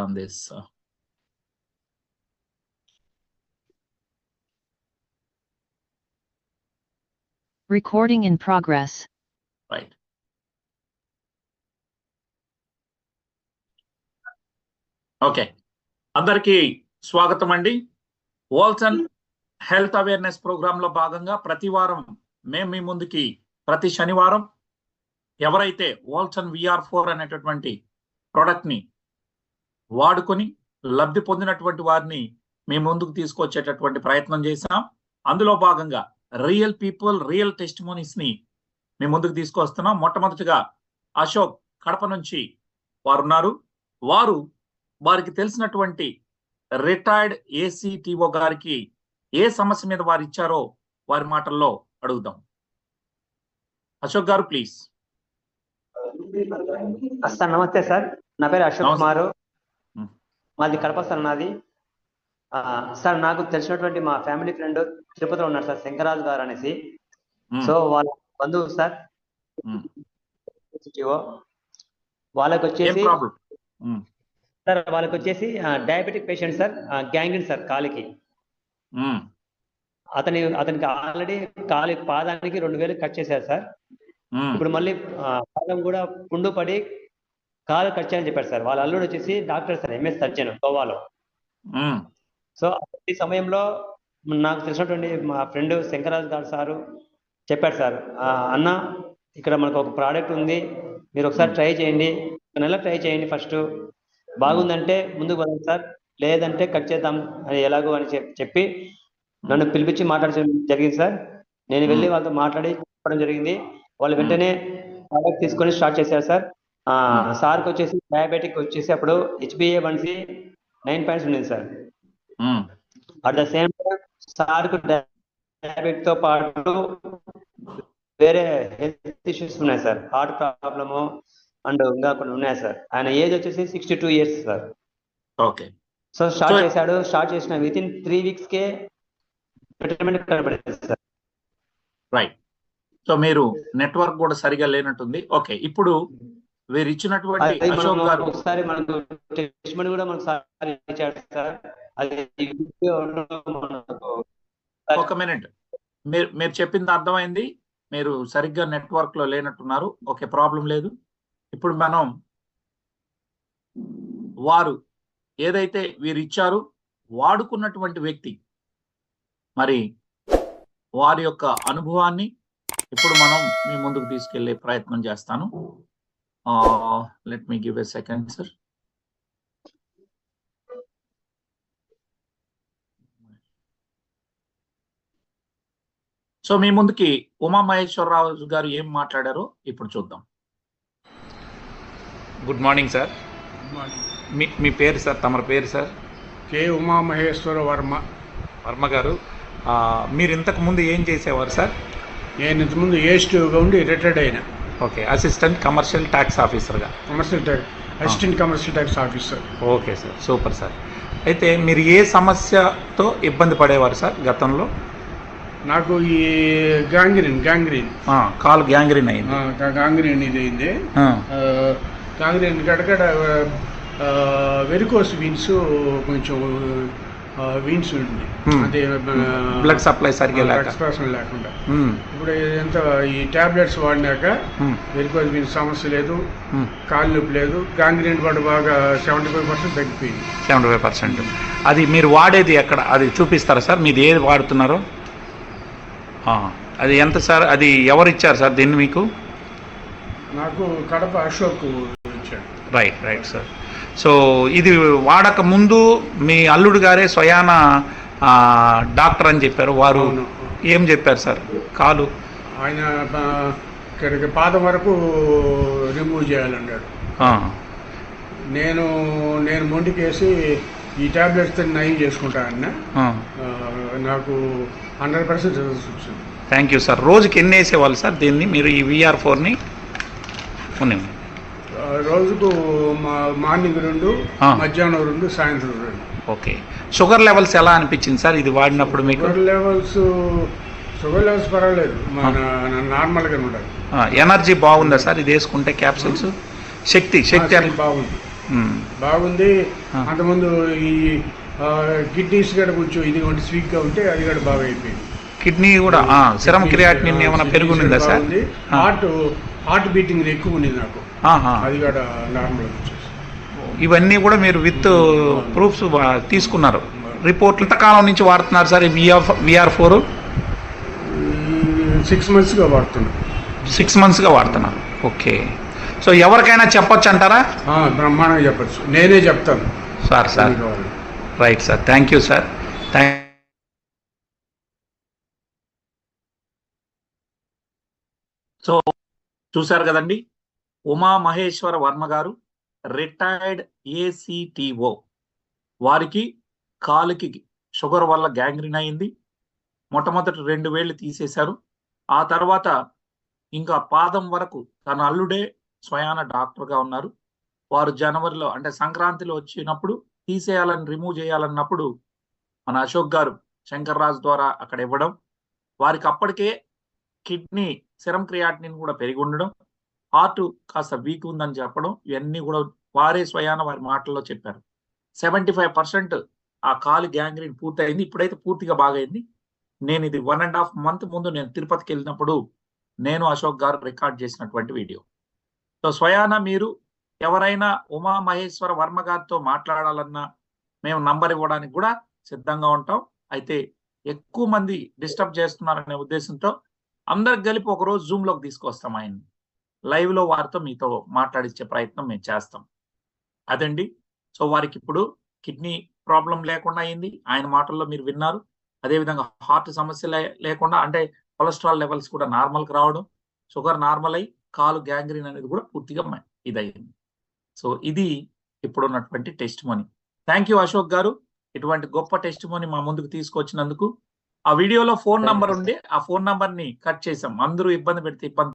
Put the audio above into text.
on this. Recording in progress. Right. Okay, అందరికీ స్వాగతం అండి. వాల్సన్ హెల్త్ అవేర్నెస్ ప్రోగ్రామ్ లో భాగంగా ప్రతి వారం మేము మీ ముందుకి ప్రతి శనివారం ఎవరైతే వాల్సన్ VR4 అనేటటువంటి ప్రోడక్ట్ ని వాడుకొని లబ్ధి పొందినటువంటి వారిని మీ ముందుకు తీసుకొచ్చేటటువంటి ప్రయత్నం చేశాం. అందులో భాగంగా రియల్ పీపుల్, రియల్ టెస్టిమోనీస్ ని మీ ముందుకు తీసుకొస్తున్నాం. మొట్టమొదటిగా అశోక్ కడప నుంచి వారు ఉన్నారు. వారికి తెలిసినటువంటి రిటైర్డ్ ACTO గారికి ఏ సమస్య మీద వారు ఇచ్చారో వారి మాటల్లో అడుగుదాం. అశోక్ గారు ప్లీజ్. సార్ నమస్తే సార్, నా పేరు అశోక్ కుమార్, మాది కడప సార్. నాది సార్, నాకు తెలిసినటువంటి మా ఫ్యామిలీ ఫ్రెండ్ తిరుపతిలో ఉన్నారు సార్, శంకరాజు గారు అనేసి. సో వాళ్ళ బంధువు సార్, వాళ్ళకి వచ్చేసి సార్ వాళ్ళకి వచ్చేసి diabetic patient sir, gangrene sir కాలికి. అతనికి ఆల్రెడీ పాదానికి 2000 కట్ చేశారు సార్. ఇప్పుడు మళ్ళీ పాదం కూడా పుండు పడి కాలు కట్ చేయని చెప్పారు సార్. వాళ్ళ అల్లుడు వచ్చేసి డాక్టర్ సార్, MS సర్జన్ గోవాలో. సో ఈ సమయంలో నాకు తెలిసినటువంటి మా ఫ్రెండ్ శంకరాజు గారు సారు చెప్పారు సార్, అన్న ఇక్కడ మనకు ఒక ప్రోడక్ట్ ఉంది, మీరు ఒకసారి ట్రై చేయండి, 1 నెల ట్రై చేయండి, ఫస్ట్ బాగుందంటే ముందుకు వదండి సార్, లేదంటే కట్ చేద్దాం అని ఎలాగో అని చెప్పి నన్ను పిలిపించి మాట్లాడడం జరిగింది సార్. నేను వెళ్ళి వాళ్ళతో మాట్లాడి చెప్పడం జరిగింది. వాళ్ళు వెంటనే ప్రోడక్ట్ తీసుకొని స్టార్ట్ చేశారు సార్. సార్కి వచ్చేసి డయాబెటిక్ వచ్చేసి అప్పుడు HbA1c 9 పాయింట్స్ ఉండేది sir. At the same time సార్కు డయాబెటిక్ తో పాటు వేరే హెల్త్ ఇష్యూస్ ఉన్నాయి సార్, హార్ట్ ప్రాబ్లము అండ్ ఇంకా కొన్ని ఉన్నాయి సార్. ఆయన ఏజ్ వచ్చేసి 62 years sir. Okay. So start చేసిన విత్ ఇన్ 3 వీక్స్ కే బెటర్మెంట్ కనబడింది సార్. రైట్. సో మీరు నెట్వర్క్ కూడా సరిగా లేనట్టుంది. ఓకే, ఇప్పుడు వీరు ఇచ్చినటువంటి అశోక్ గారు ఒకసారి మనకు టెస్టిమనీ కూడా మనకు సార్ ఇచ్చాడు సార్. అది ఒక మినిట్, మీరు చెప్పింది అర్థమైంది. మీరు సరిగ్గా నెట్వర్క్ లో లేనట్టున్నారు. ఓకే, ప్రాబ్లం లేదు. ఇప్పుడు మనం వారు ఏదైతే వీరు ఇచ్చారు వాడుకున్నటువంటి వ్యక్తి మరి వారి యొక్క అనుభవాన్ని ఇప్పుడు మనం మీ ముందుకు తీసుకెళ్లే ప్రయత్నం చేస్తాను. Let me give a second sir. So మీ ముందుకి ఉమామహేశ్వరరావు గారు ఏం మాట్లాడారో ఇప్పుడు చూద్దాం. Good morning sir. మీ పేరు సార్, తమరి పేరు సార్? కే ఉమామహేశ్వర వర్మ గారు. మీరు ఇంతకు ముందు ఏం చేసేవారు సార్? నేను ఇంతకుముందు ASTOగా ఉండి రిటైర్డ్ అయినా. ఓకే, అసిస్టెంట్ కమర్షియల్ ట్యాక్స్ ఆఫీసర్గా. Assistant commercial tax officer. Okay sir, super sir. అయితే మీరు ఏ సమస్యతో ఇబ్బంది పడేవారు సార్ గతంలో? నాకు ఈ గ్యాంగ్రీన్ కాలు గ్యాంగ్రీన్ అయింది. గ్యాంగ్రీన్ ఇది అయింది. గ్యాంగ్రీన్ గడగడ వెరికోస్ వీన్స్, కొంచెం వీన్స్ ఉంది, అదే బ్లడ్ సప్లై సరిగ్గా లేకుండా. ఇప్పుడు ఎంత ఈ టాబ్లెట్స్ వాడినాక వెరికోస్ వీన్స్ సమస్య లేదు, కాలు నొప్పి లేదు. గ్యాంగ్రీన్ కూడా బాగా 75% తగ్గిపోయింది. 75%. అది మీరు వాడేది ఎక్కడ, అది చూపిస్తారా సార్? మీది ఏది వాడుతున్నారో? అది ఎంత సార్? అది ఎవరు ఇచ్చారు సార్ దీన్ని మీకు? నాకు కడప అశోక్ ఇచ్చాడు. Right sir. సో ఇది వాడక ముందు మీ అల్లుడు గారే స్వయాన డాక్టర్ అని చెప్పారు. వారు ఏం చెప్పారు సార్? కాలు ఆయన ఇక్కడికి పాదం వరకు రిమూవ్ చేయాలన్నాడు. నేను మొండికేసి ఈ టాబ్లెట్స్ నయం చేసుకుంటానన్నా. నాకు 100% రిజల్ట్స్ వచ్చింది. Thank you sir. రోజుకి ఎన్ని వేసేవాళ్ళు సార్ దీన్ని మీరు, ఈ VR4ని? రోజుకు మార్నింగ్ 2, మధ్యాహ్నం 2, సాయంత్రం 2. ఓకే. షుగర్ లెవెల్స్ ఎలా అనిపించింది సార్ ఇది వాడినప్పుడు మీకు? షుగర్ లెవెల్స్ పర్వాలేదు, మన నార్మల్గానే ఉండాలి. ఎనర్జీ బాగుందా సార్ ఇది వేసుకుంటే? క్యాప్సూల్స్ శక్తి బాగుంది. బాగుంది. ఆ. అంతకుముందు ఈ కిడ్నీస్ కూడా కొంచెం ఇది స్వీక్ గా ఉంటే అది కూడా బాగా అయిపోయింది. కిడ్నీ కూడా సిరం క్రియాటినిన్ ఏమైనా పెరుగునిందా సార్? హార్ట్ బీటింగ్ ఎక్కువ ఉంది నాకు, ఆహా. అది కూడా నార్మల్ వచ్చేసి. ఇవన్నీ కూడా మీరు విత్ ప్రూఫ్స్ తీసుకున్నారు. రిపోర్ట్లు ఎంతకాలం నుంచి వాడుతున్నారు సార్ VR4? 6 months గా వాడుతున్నా. 6 months గా వాడుతున్నారు. ఓకే. సో ఎవరికైనా చెప్పొచ్చు అంటారా? బ్రహ్మాండంగా చెప్పచ్చు, నేనే చెప్తాను sir. Right sir, thank you sir. So చూశారు కదండి, ఉమా మహేశ్వర వర్మ గారు, రిటైర్డ్ ACTO. వారికి కాలుకి షుగర్ వల్ల గ్యాంగ్రీన్ అయింది. మొట్టమొదటి 2 వేళ్ళు తీసేశారు. ఆ తర్వాత ఇంకా పాదం వరకు తన అల్లుడే స్వయాన డాక్టర్గా ఉన్నారు. వారు జనవరిలో అంటే సంక్రాంతిలో వచ్చినప్పుడు తీసేయాలని, రిమూవ్ చేయాలన్నప్పుడు మన అశోక్ గారు శంకర్ రాజ్ ద్వారా అక్కడ ఇవ్వడం, వారికి అప్పటికే కిడ్నీ సిరం క్రియాటినిన్ కూడా పెరిగి ఉండడం, హార్ట్ కాస్త వీక్ ఉందని చెప్పడం, ఇవన్నీ కూడా వారే స్వయాన వారి మాటల్లో చెప్పారు. 75% ఆ కాలు గ్యాంగ్రీన్ పూర్తయింది. ఇప్పుడైతే పూర్తిగా బాగైంది. నేను ఇది 1.5 month ముందు నేను తిరుపతికి వెళ్ళినప్పుడు నేను అశోక్ గారు రికార్డ్ చేసినటువంటి వీడియో. సో స్వయాన మీరు ఎవరైనా ఉమా మహేశ్వర వర్మ గారితో మాట్లాడాలన్నా మేము నంబర్ ఇవ్వడానికి కూడా సిద్ధంగా ఉంటాం. అయితే ఎక్కువ మంది డిస్టర్బ్ చేస్తున్నారనే ఉద్దేశంతో అందరికి కలిపి ఒకరోజు జూమ్లోకి తీసుకొస్తాం. ఆయన్ని లైవ్లో వారితో మీతో మాట్లాడించే ప్రయత్నం మేము చేస్తాం. అదండి. సో వారికి ఇప్పుడు కిడ్నీ ప్రాబ్లం లేకుండా అయింది, ఆయన మాటల్లో మీరు విన్నారు. అదేవిధంగా హార్ట్ సమస్య లేకుండా, అంటే కొలెస్ట్రాల్ లెవెల్స్ కూడా నార్మల్కి రావడం, షుగర్ నార్మల్ అయ్యి కాలు గ్యాంగ్రీన్ అనేది కూడా పూర్తిగా ఇదయింది. సో ఇది ఇప్పుడున్నటువంటి test money. Thank you Ashok garu, ఇటువంటి గొప్ప టెస్ట్ మనీ మా ముందుకు తీసుకొచ్చినందుకు. ఆ వీడియోలో ఫోన్ నంబర్ ఉండి ఆ ఫోన్ నంబర్ని కట్ చేసాం. అందరూ ఇబ్బంది పెడితే ఇబ్బంది